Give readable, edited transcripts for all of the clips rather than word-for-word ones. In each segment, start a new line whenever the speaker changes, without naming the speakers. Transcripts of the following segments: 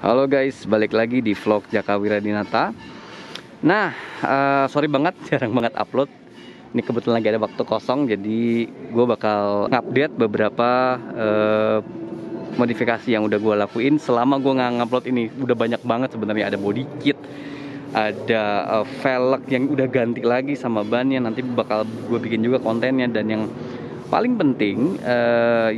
Halo guys, balik lagi di vlog Jaka Wiradinata. Nah, sorry banget, jarang banget upload. Ini kebetulan lagi ada waktu kosong, jadi gue bakal ngupdate beberapa modifikasi yang udah gue lakuin selama gue nggak ngupload ini. Udah banyak banget sebenarnya, ada body kit, ada velg yang udah ganti lagi sama bannya. Nanti bakal gue bikin juga kontennya. Dan yang paling penting,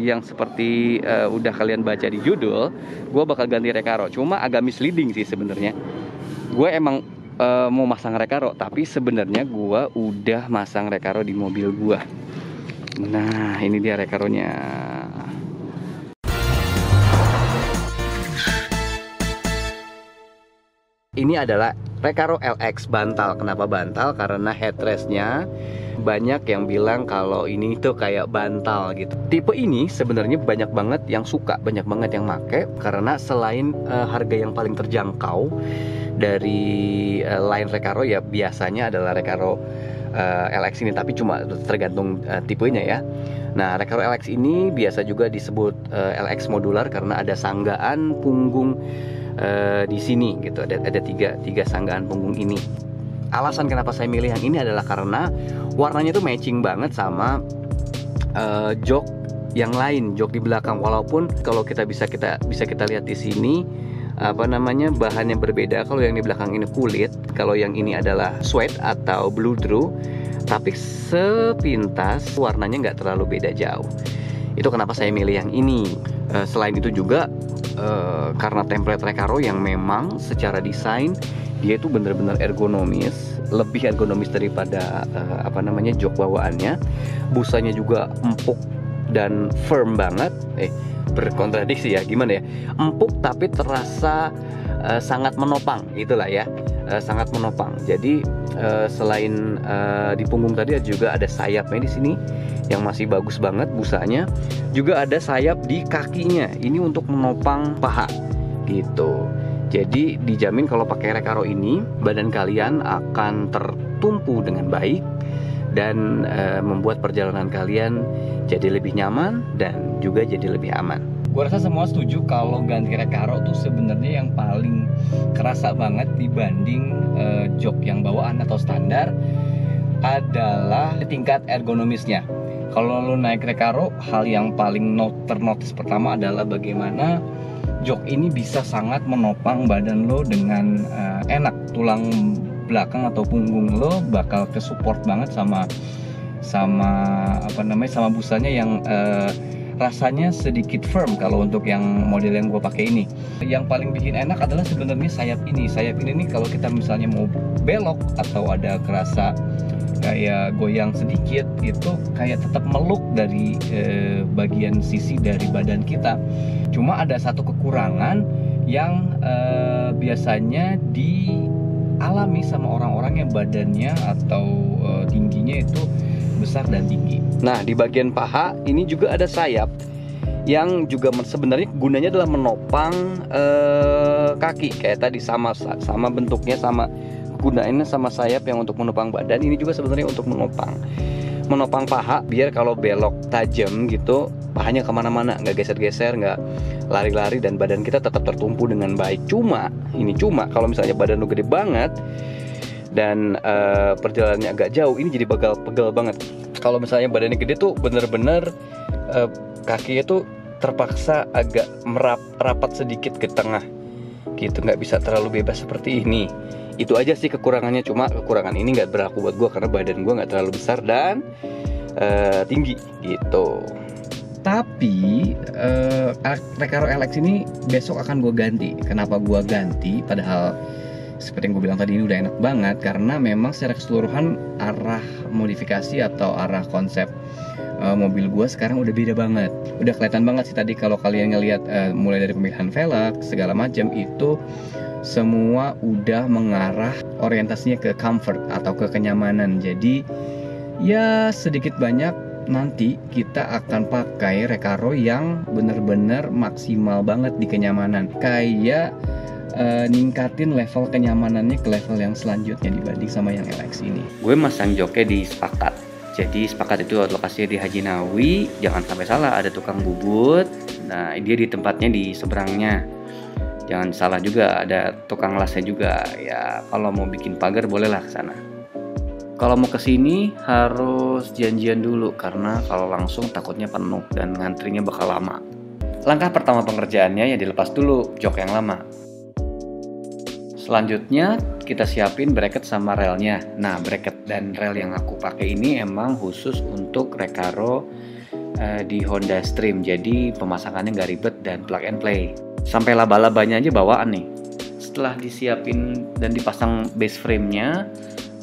yang seperti udah kalian baca di judul, gue bakal ganti Recaro. Cuma agak misleading sih sebenarnya. Gue emang mau masang Recaro, tapi sebenarnya gue udah masang Recaro di mobil gue. Nah, ini dia Recaronya. Ini adalah Recaro LX bantal. Kenapa bantal? Karena headrestnya banyak yang bilang kalau ini tuh kayak bantal gitu. Tipe ini sebenarnya banyak banget yang suka, banyak banget yang make. Karena selain harga yang paling terjangkau dari line Recaro, ya biasanya adalah Recaro LX ini, tapi cuma tergantung tipenya ya. Nah, Recaro LX ini biasa juga disebut LX modular karena ada sanggaan punggung di sini gitu. Ada tiga sanggaan punggung ini. Alasan kenapa saya milih yang ini adalah karena warnanya tuh matching banget sama jok yang lain, jok di belakang. Walaupun kalau kita bisa kita lihat di sini bahan yang berbeda. Kalau yang di belakang ini kulit, kalau yang ini adalah suede atau blue drew. Tapi sepintas warnanya nggak terlalu beda jauh. Itu kenapa saya milih yang ini. Selain itu juga karena template Recaro yang memang secara desain dia itu bener-bener ergonomis, lebih ergonomis daripada jok bawaannya. Busanya juga empuk dan firm banget. Berkontradiksi ya, gimana ya? Empuk tapi terasa sangat menopang, itulah ya. Sangat menopang. Jadi selain di punggung tadi juga ada sayapnya di sini yang masih bagus banget busanya. Juga ada sayap di kakinya. Ini untuk menopang paha gitu. Jadi dijamin kalau pakai Recaro ini badan kalian akan tertumpu dengan baik dan membuat perjalanan kalian jadi lebih nyaman dan juga jadi lebih aman. Gue rasa semua setuju kalau ganti Recaro tuh sebenarnya yang paling kerasa banget dibanding jok yang bawaan atau standar adalah tingkat ergonomisnya. Kalau lo naik Recaro, hal yang paling ternotis pertama adalah bagaimana jok ini bisa sangat menopang badan lo dengan enak. Tulang belakang atau punggung lo bakal kesupport banget sama busanya yang rasanya sedikit firm kalau untuk yang model yang gue pakai ini. Yang paling bikin enak adalah sebenarnya sayap ini. Sayap ini nih kalau kita misalnya mau belok atau ada kerasa kayak goyang sedikit, itu kayak tetap meluk dari bagian sisi dari badan kita. Cuma ada satu kekurangan yang biasanya dialami sama orang-orang yang badannya atau tingginya itu besar dan tinggi. Nah, di bagian paha ini juga ada sayap yang juga sebenarnya gunanya adalah menopang kaki. Kayak tadi sama bentuknya, sama gunainnya sama sayap yang untuk menopang badan. Ini juga sebenarnya untuk menopang paha, biar kalau belok tajam gitu pahanya kemana-mana, nggak geser-geser, nggak lari-lari, dan badan kita tetap tertumpu dengan baik. Cuma kalau misalnya badan lu gede banget dan perjalanannya agak jauh, ini jadi pegel banget. Kalau misalnya badannya gede tuh bener-bener kakinya tuh terpaksa agak rapat sedikit ke tengah gitu, nggak bisa terlalu bebas seperti ini. Itu aja sih kekurangannya. Cuma kekurangan ini nggak berlaku buat gue karena badan gue nggak terlalu besar dan tinggi gitu. Tapi Recaro LX ini besok akan gue ganti. Kenapa gue ganti? Padahal seperti yang gue bilang tadi, ini udah enak banget karena memang secara keseluruhan arah modifikasi atau arah konsep mobil gue sekarang udah beda banget. Udah kelihatan banget sih tadi kalau kalian ngelihat mulai dari pemilihan velg segala macam itu semua udah mengarah orientasinya ke comfort atau ke kenyamanan. Jadi ya sedikit banyak nanti kita akan pakai Recaro yang bener-bener maksimal banget di kenyamanan. Kayak ningkatin level kenyamanannya ke level yang selanjutnya dibanding sama yang LX ini. Gue masang joknya di Sepakat. Jadi Sepakat itu lokasinya di Haji Nawi. Jangan sampai salah, ada tukang bubut. Nah, dia di tempatnya di seberangnya. Jangan salah juga, ada tukang lasnya juga. Ya kalau mau bikin pagar bolehlah ke sana. Kalau mau ke sini harus janjian dulu karena kalau langsung takutnya penuh dan ngantrinya bakal lama. Langkah pertama pengerjaannya ya dilepas dulu jok yang lama. Selanjutnya kita siapin bracket sama relnya. Nah, bracket dan rel yang aku pakai ini emang khusus untuk Recaro di Honda Stream. Jadi pemasangannya nggak ribet dan plug and play. Sampai laba-labanya aja bawaan nih. Setelah disiapin dan dipasang base frame-nya,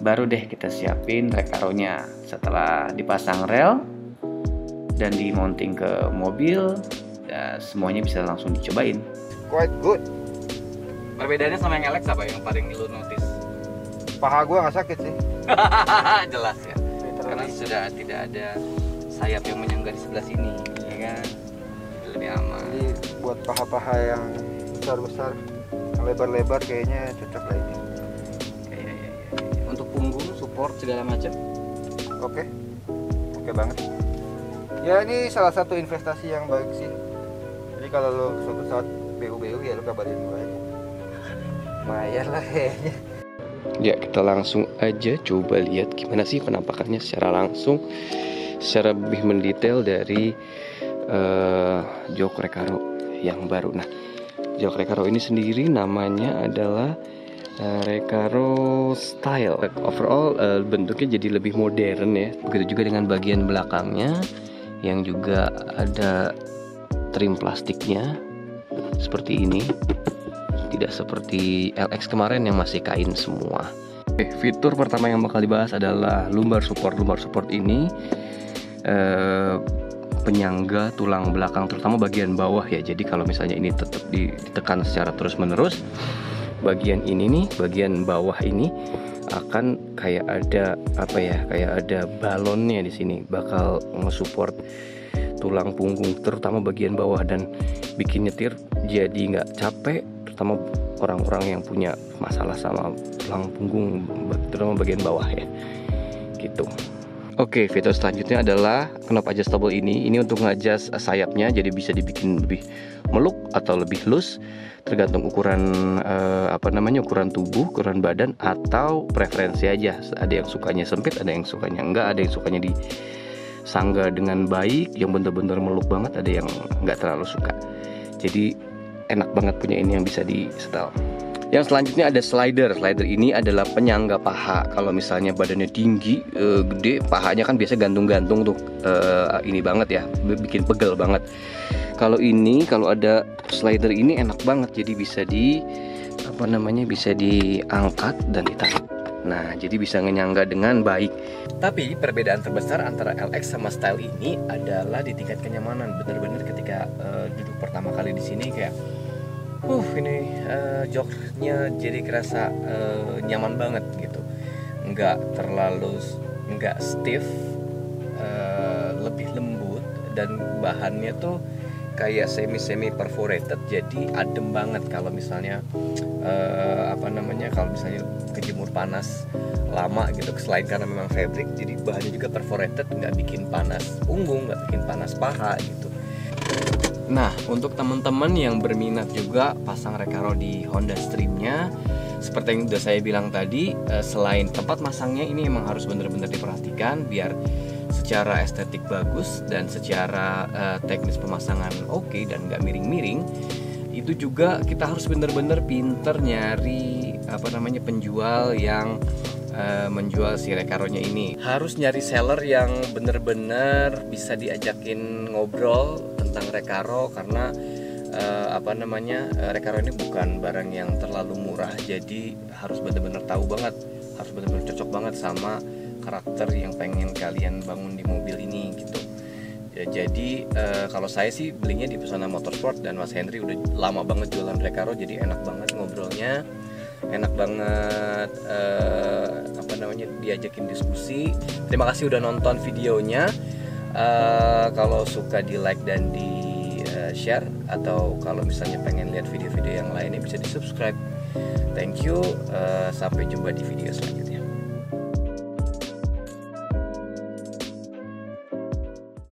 baru deh kita siapin Recaro-nya. Setelah dipasang rel dan di-mounting ke mobil, ya semuanya bisa langsung dicobain.
Quite good.
Perbedaannya sama yang LX apa yang paling lu notice?
Paha gue nggak sakit sih.
Jelas ya. Karena sudah tidak ada sayap yang menyangga di sebelah sini, ya kan? Lebih aman.
Jadi buat paha-paha yang besar-besar, yang lebar-lebar kayaknya cocok lah ini.
Ya. Untuk punggung, support segala macam.
Oke banget. Ya ini salah satu investasi yang baik sih. Jadi kalau lo suatu saat BU ya lo kabarin gue aja. Lumayan lah kayaknya.
Ya kita langsung aja coba lihat gimana sih penampakannya secara langsung, secara lebih mendetail dari jok Recaro yang baru. Nah, jok Recaro ini sendiri namanya adalah Recaro Style. Overall bentuknya jadi lebih modern ya. Begitu juga dengan bagian belakangnya yang juga ada trim plastiknya seperti ini. Tidak seperti LX kemarin yang masih kain semua. Oke, fitur pertama yang bakal dibahas adalah lumbar support. Lumbar support ini penyangga tulang belakang, terutama bagian bawah ya. Jadi kalau misalnya ini tetap ditekan secara terus-menerus, bagian ini nih, bagian bawah ini akan kayak ada kayak ada balonnya di sini, bakal nge-support tulang punggung, terutama bagian bawah, dan bikin nyetir jadi nggak capek, terutama orang-orang yang punya masalah sama tulang punggung, terutama bagian bawah ya, gitu. Oke, fitur selanjutnya adalah knob adjustable ini untuk nge-adjust sayapnya, jadi bisa dibikin lebih meluk atau lebih loose, tergantung ukuran ukuran tubuh, ukuran badan, atau preferensi aja. Ada yang sukanya sempit, ada yang sukanya enggak, ada yang sukanya disangga dengan baik, yang bener-bener meluk banget, ada yang enggak terlalu suka. Jadi enak banget punya ini yang bisa di setel. Yang selanjutnya ada slider. Slider ini adalah penyangga paha. Kalau misalnya badannya tinggi, gede, pahanya kan biasa gantung-gantung tuh, ini banget ya, bikin pegel banget. Kalau ada slider ini enak banget, jadi bisa bisa diangkat dan ditarik. Nah, jadi bisa ngenyangga dengan baik. Tapi perbedaan terbesar antara LX sama Style ini adalah di tingkat kenyamanan. Bener-bener ketika duduk pertama kali di sini kayak ini joknya jadi kerasa nyaman banget gitu, nggak stiff, lebih lembut, dan bahannya tuh kayak semi perforated, jadi adem banget. Kalau misalnya kalau misalnya kejemur panas lama gitu, selain karena memang fabric, jadi bahannya juga perforated, nggak bikin panas punggung, nggak bikin panas paha gitu. Nah, untuk teman-teman yang berminat juga pasang Recaro di Honda Stream-nya, seperti yang udah saya bilang tadi, selain tempat masangnya ini emang harus benar-benar diperhatikan biar secara estetik bagus dan secara teknis pemasangan oke dan nggak miring-miring. Itu juga kita harus benar-benar pinter nyari penjual yang menjual si Recaro-nya ini. Harus nyari seller yang benar-benar bisa diajakin ngobrol tentang Recaro, karena Recaro ini bukan barang yang terlalu murah, jadi harus benar-benar tahu banget, harus benar-benar cocok banget sama karakter yang pengen kalian bangun di mobil ini gitu. Ya, jadi kalau saya sih belinya di Pesona Motorsport, dan Mas Henry udah lama banget jualan Recaro, jadi enak banget ngobrolnya, enak banget diajakin diskusi. Terima kasih udah nonton videonya. Kalau suka di like dan di share, atau kalau misalnya pengen lihat video-video yang lainnya bisa di subscribe. Thank you, sampai jumpa di video selanjutnya.